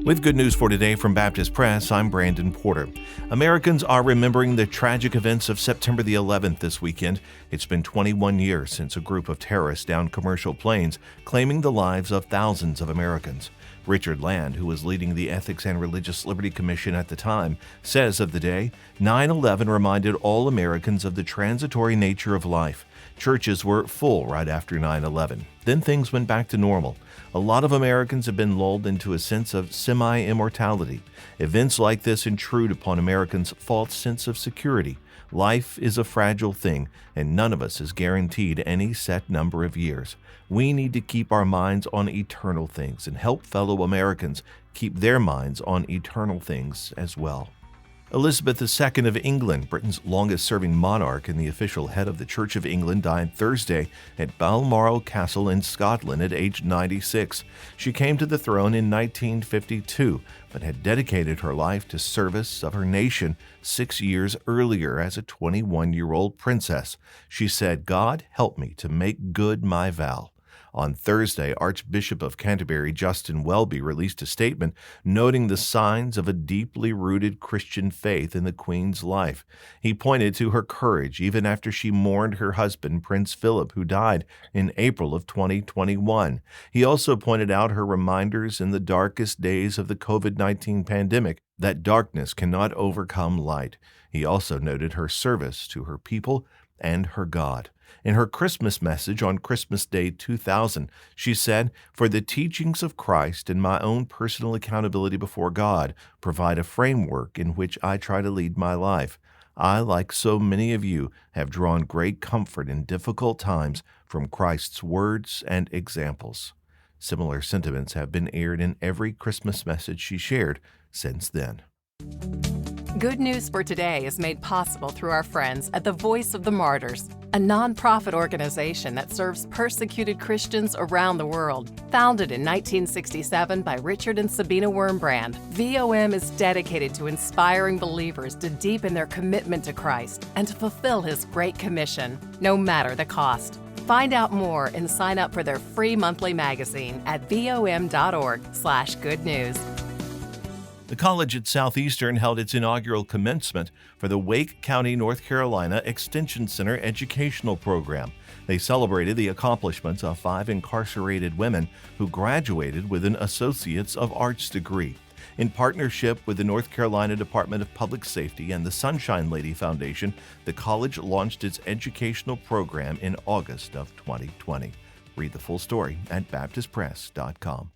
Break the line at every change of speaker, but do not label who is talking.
With good news for today from Baptist Press, I'm Brandon Porter. Americans are remembering the tragic events of September the 11th this weekend. It's been 21 years since a group of terrorists downed commercial planes, claiming the lives of thousands of Americans. Richard Land, who was leading the Ethics and Religious Liberty Commission at the time, says of the day, 9/11 reminded all Americans of the transitory nature of life. Churches were full right after 9/11. Then things went back to normal. A lot of Americans have been lulled into a sense of semi-immortality. Events like this intrude upon Americans' false sense of security. Life is a fragile thing, and none of us is guaranteed any set number of years. We need to keep our minds on eternal things and help fellow Americans keep their minds on eternal things as well. Elizabeth II of England, Britain's longest-serving monarch and the official head of the Church of England, died Thursday at Balmoral Castle in Scotland at age 96. She came to the throne in 1952, but had dedicated her life to service of her nation 6 years earlier as a 21-year-old princess. She said, "God help me to make good my vow." On Thursday, Archbishop of Canterbury Justin Welby released a statement noting the signs of a deeply rooted Christian faith in the Queen's life. He pointed to her courage even after she mourned her husband, Prince Philip, who died in April of 2021. He also pointed out her reminders in the darkest days of the COVID-19 pandemic that darkness cannot overcome light. He also noted her service to her people and her God. In her Christmas message on Christmas Day 2000, she said, "For the teachings of Christ and my own personal accountability before God provide a framework in which I try to lead my life. I, like so many of you, have drawn great comfort in difficult times from Christ's words and examples." Similar sentiments have been aired in every Christmas message she shared since then.
Good News for Today is made possible through our friends at the Voice of the Martyrs, a nonprofit organization that serves persecuted Christians around the world. Founded in 1967 by Richard and Sabina Wurmbrand, VOM is dedicated to inspiring believers to deepen their commitment to Christ and to fulfill His Great Commission, no matter the cost. Find out more and sign up for their free monthly magazine at vom.org/goodnews.
The college at Southeastern held its inaugural commencement for the Wake County, North Carolina Extension Center educational program. They celebrated the accomplishments of 5 incarcerated women who graduated with an Associate's of Arts degree. In partnership with the North Carolina Department of Public Safety and the Sunshine Lady Foundation, the college launched its educational program in August of 2020. Read the full story at baptistpress.com.